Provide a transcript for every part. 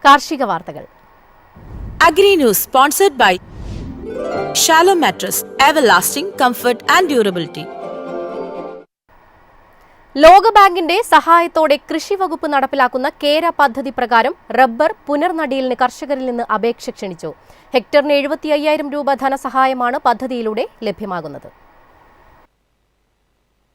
കാർഷിക വാർത്തകൾ. Agri News sponsored by Shallow Mattress, Everlasting Comfort and Durability. ലോകബാങ്കിന്റെ സഹായത്തോടെ കൃഷി വകുപ്പ് നടപ്പിലാക്കുന്ന കേര പദ്ധതി പ്രകാരം റബ്ബർ പുനർനടീലിന് കർഷകരിൽ നിന്ന് അപേക്ഷ ക്ഷണിച്ചു. ഹെക്ടറിന് 75,000 രൂപ ധനസഹായമാണ് പദ്ധതിയിലൂടെ ലഭ്യമാകുന്നത്.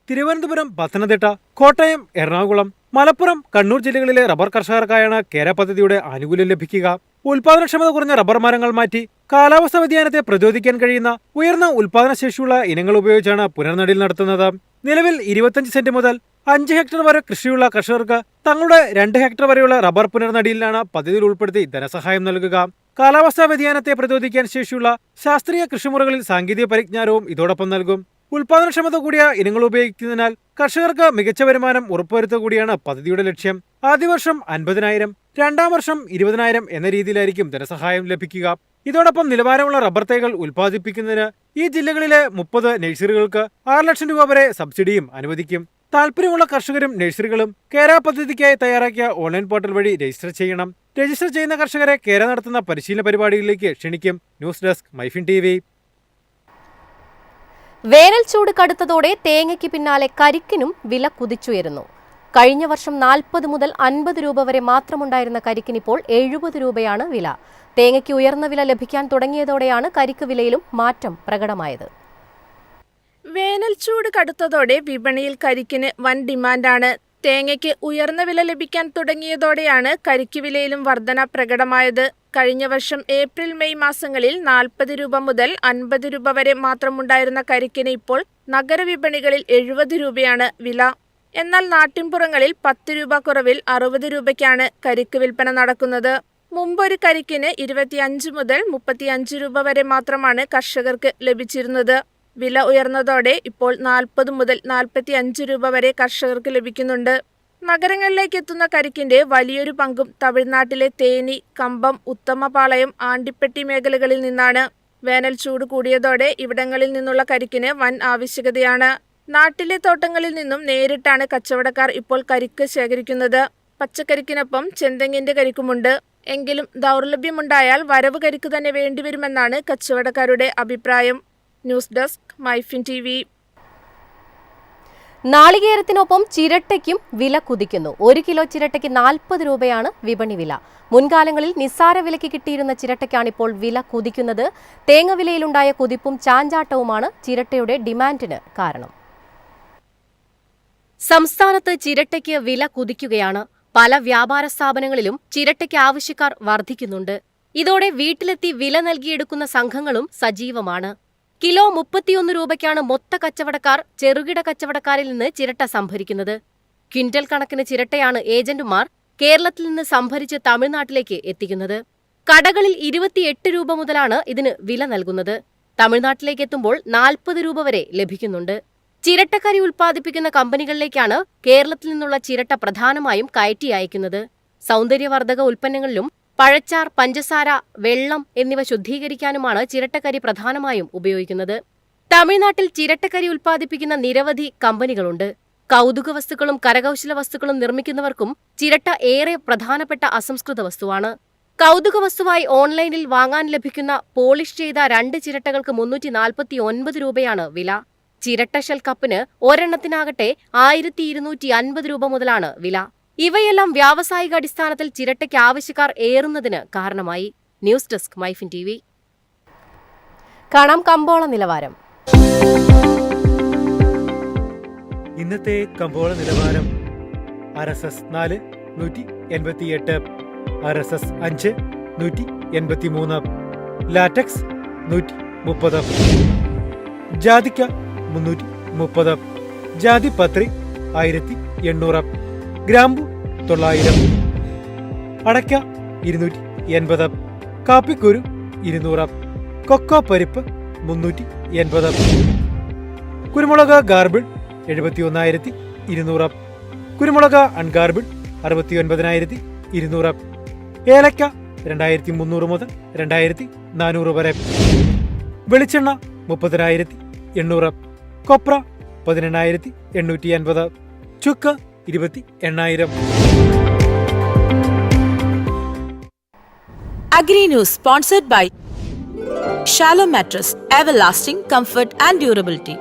തിരുവനന്തപുരം, പത്തനംതിട്ട, കോട്ടയം, എറണാകുളം, മലപ്പുറം, കണ്ണൂർ ജില്ലകളിലെ റബ്ബർ കർഷകർക്കായാണ് കേര പദ്ധതിയുടെ ആനുകൂല്യം ലഭിക്കുക. ഉൽപാദനക്ഷമത കുറഞ്ഞ റബ്ബർ മരങ്ങൾ മാറ്റി കാലാവസ്ഥാ വ്യതിയാനത്തെ പ്രതിരോധിക്കാൻ കഴിയുന്ന ഉയർന്ന ഉൽപാദനശേഷിയുള്ള ഇനങ്ങൾ ഉപയോഗിച്ചാണ് പുനർനടീൽ നടത്തുന്നത്. നിലവിൽ 25 സെന്റ് മുതൽ 5 ഹെക്ടർ വരെ കൃഷിയുള്ള കർഷകർക്ക് തങ്ങളുടെ 2 ഹെക്ടർ വരെയുള്ള റബ്ബർ പുനർനടീലിനാണ് പദ്ധതിയിൽ ഉൾപ്പെടുത്തി ധനസഹായം നൽകുക. കാലാവസ്ഥാ വ്യതിയാനത്തെ പ്രതിരോധിക്കാൻ ശേഷിയുള്ള ശാസ്ത്രീയ കൃഷിമുറകളിൽ സാങ്കേതിക പരിജ്ഞാനവും ഇതോടൊപ്പം നൽകും. ഉൽപാദനക്ഷമത കൂടിയ ഇനങ്ങൾ ഉപയോഗിക്കുന്നതിനാൽ കർഷകർക്ക് മികച്ച വരുമാനം ഉറപ്പുവരുത്തുക കൂടിയാണ് പദ്ധതിയുടെ ലക്ഷ്യം. ആദ്യ വർഷം 50,000, രണ്ടാം വർഷം 20,000 എന്ന രീതിയിലായിരിക്കും ധനസഹായം ലഭിക്കുക. ഇതോടൊപ്പം നിലവാരമുള്ള റബ്ബർ തൈകൾ ഉൽപ്പാദിപ്പിക്കുന്നതിന് ഈ ജില്ലകളിലെ 30 നഴ്സറികൾക്ക് 6 ലക്ഷം രൂപ വരെ സബ്സിഡിയും അനുവദിക്കും. താല്പര്യമുള്ള കർഷകരും നഴ്സറികളും കേര പദ്ധതിക്കായി തയ്യാറാക്കിയ ഓൺലൈൻ പോർട്ടൽ വഴി രജിസ്റ്റർ ചെയ്യണം. രജിസ്റ്റർ ചെയ്യുന്ന കർഷകരെ കേര നടത്തുന്ന പരിശീലന പരിപാടികളിലേക്ക് ക്ഷണിക്കും. News desk Myfin TV. വേനൽ ചൂട് കടുത്തതോടെ തേങ്ങയ്ക്ക് പിന്നാലെ കരിക്കിനും വില കുതിച്ചുയരുന്നു. കഴിഞ്ഞ വർഷം 40 മുതൽ 50 രൂപ വരെ മാത്രമുണ്ടായിരുന്ന കരിക്കിനിപ്പോൾ 70 രൂപയാണ് വില. തേങ്ങയ്ക്ക് ഉയർന്ന വില ലഭിക്കാൻ തുടങ്ങിയതോടെയാണ് കരിക്ക് വിലയിലും മാറ്റം പ്രകടമായത്. വേനൽ ചൂട് കടുത്തതോടെ വിപണിയിൽ കരിക്കിന് വൻ ഡിമാൻഡാണ്. തേങ്ങയ്ക്ക് ഉയർന്ന വില ലഭിക്കാൻ തുടങ്ങിയതോടെയാണ് കരിക്ക് വിലയിലും വർധന പ്രകടമായത്. കഴിഞ്ഞ വർഷം ഏപ്രിൽ മെയ് മാസങ്ങളിൽ 40 രൂപ മുതൽ 50 രൂപ വരെ മാത്രമുണ്ടായിരുന്ന കരിക്കിന് ഇപ്പോൾ നഗരവിപണികളിൽ 70 രൂപയാണ് വില. എന്നാൽ നാട്ടിൻപുറങ്ങളിൽ 10 രൂപ കുറവിൽ 60 രൂപയ്ക്കാണ് കരിക്ക് വിൽപ്പന നടക്കുന്നത്. മുമ്പൊരു കരിക്കിന് 25 മുതൽ 35 രൂപ വരെ മാത്രമാണ് കർഷകർക്ക് ലഭിച്ചിരുന്നത്. വില ഉയർന്നതോടെ ഇപ്പോൾ 40 മുതൽ 45 രൂപ വരെ കർഷകർക്ക് ലഭിക്കുന്നുണ്ട്. നഗരങ്ങളിലേക്ക് എത്തുന്ന കരിക്കിന്റെ വലിയൊരു പങ്കും തമിഴ്നാട്ടിലെ തേനി, കമ്പം, ഉത്തമപാളയം, ആണ്ടിപ്പെട്ടി മേഖലകളിൽ നിന്നാണ്. വേനൽ ചൂട് കൂടിയതോടെ ഇവിടങ്ങളിൽ നിന്നുള്ള കരിക്കിന് വൻ ആവശ്യകതയാണ്. നാട്ടിലെ തോട്ടങ്ങളിൽ നിന്നും നേരിട്ടാണ് കച്ചവടക്കാർ ഇപ്പോൾ കരിക്ക് ശേഖരിക്കുന്നത്. പച്ചക്കരിക്കിനൊപ്പം ചെന്തെങ്ങിന്റെ കരിക്കുമുണ്ട്. എങ്കിലും ദൗർലഭ്യമുണ്ടായാൽ വരവ് കരിക്ക് തന്നെ വേണ്ടിവരുമെന്നാണ് കച്ചവടക്കാരുടെ അഭിപ്രായം. News desk Myfin TV. നാളികേരത്തിനൊപ്പം ചിരട്ടയ്ക്കും വില കുതിക്കുന്നു. 1 കിലോ ചിരട്ടയ്ക്ക് 40 രൂപയാണ് വിപണി വില. മുൻകാലങ്ങളിൽ നിസ്സാര വിലയ്ക്ക് കിട്ടിയിരുന്ന ചിരട്ടയ്ക്കാണിപ്പോൾ വില കുതിക്കുന്നത്. തേങ്ങ വിലയിലുണ്ടായ കുതിപ്പും ചാഞ്ചാട്ടവുമാണ് ചിരട്ടയുടെ ഡിമാൻഡിന് കാരണം. സംസ്ഥാനത്ത് ചിരട്ടയ്ക്ക് വില കുതിക്കുകയാണ്. പല വ്യാപാര സ്ഥാപനങ്ങളിലും ചിരട്ടയ്ക്ക് ആവശ്യക്കാർ വർദ്ധിക്കുന്നുണ്ട്. ഇതോടെ വീട്ടിലെത്തി വില നൽകിയെടുക്കുന്ന സംഘങ്ങളും സജീവമാണ്. കിലോ 31 രൂപയ്ക്കാണ് മൊത്ത കച്ചവടക്കാർ ചെറുകിട കച്ചവടക്കാരിൽ നിന്ന് ചിരട്ട സംഭരിക്കുന്നത്. ക്വിന്റൽ കണക്കിന് ചിരട്ടയാണ് ഏജന്റുമാർ കേരളത്തിൽ നിന്ന് സംഭരിച്ച് തമിഴ്നാട്ടിലേക്ക് എത്തിക്കുന്നത്. കടകളിൽ 28 രൂപ മുതലാണ് ഇതിന് വില നൽകുന്നത്. തമിഴ്നാട്ടിലേക്ക് എത്തുമ്പോൾ 40 രൂപ വരെ ലഭിക്കുന്നുണ്ട്. ചിരട്ടക്കരി ഉൽപ്പാദിപ്പിക്കുന്ന കമ്പനികളിലേക്കാണ് കേരളത്തിൽ നിന്നുള്ള ചിരട്ട പ്രധാനമായും കയറ്റി അയക്കുന്നത്. സൗന്ദര്യവർദ്ധക ഉൽപ്പന്നങ്ങളിലും പഴച്ചാർ, പഞ്ചസാര, വെള്ളം എന്നിവ ശുദ്ധീകരിക്കാനുമാണ് ചിരട്ടക്കരി പ്രധാനമായും ഉപയോഗിക്കുന്നത്. തമിഴ്നാട്ടിൽ ചിരട്ടക്കരി ഉൽപ്പാദിപ്പിക്കുന്ന നിരവധി കമ്പനികളുണ്ട്. കൗതുക വസ്തുക്കളും കരകൗശല വസ്തുക്കളും നിർമ്മിക്കുന്നവർക്കും ചിരട്ട ഏറെ പ്രധാനപ്പെട്ട അസംസ്കൃത വസ്തുവാണ്. കൗതുക വസ്തുവായി ഓൺലൈനിൽ വാങ്ങാൻ ലഭിക്കുന്ന പോളിഷ് ചെയ്ത 2 ചിരട്ടകൾക്ക് 349 രൂപയാണ് വില. ചിരട്ട ഷെൽ കപ്പിന് ഒരെണ്ണത്തിനാകട്ടെ 1250 രൂപ മുതലാണ് വില. ഇവയെല്ലാം വ്യാവസായിക അടിസ്ഥാനത്തിൽ ചിരട്ടയ്ക്ക് ആവശ്യക്കാർ ഏറുന്നതിന് കാരണമായി. News desk Myfin TV. കാണാം കമ്പോള നിലവാരം. ഇന്നത്തെ കമ്പോള നിലവാരം. RSS 4 188, RSS 5 183, ലാറ്റക്സ് 130, ജാതിക്ക 330, ജാതിപത്രി 1800, ഗ്രാമ്പു 900, അടയ്ക്ക 280, കാപ്പിക്കുരു 200, കൊക്കോ പരിപ്പ് 380, കുരുമുളക് ഗാർബിൾ 71,200, കുരുമുളക് അൺഗാർബിൾ 69,200, ഏലക്ക 2,300 മുതൽ 2,400 വരെ, വെളിച്ചെണ്ണ 30,800, കൊപ്ര 18,850, ചുക്ക് 28,000. Agri News sponsored by Shallow Mattress, everlasting comfort and durability.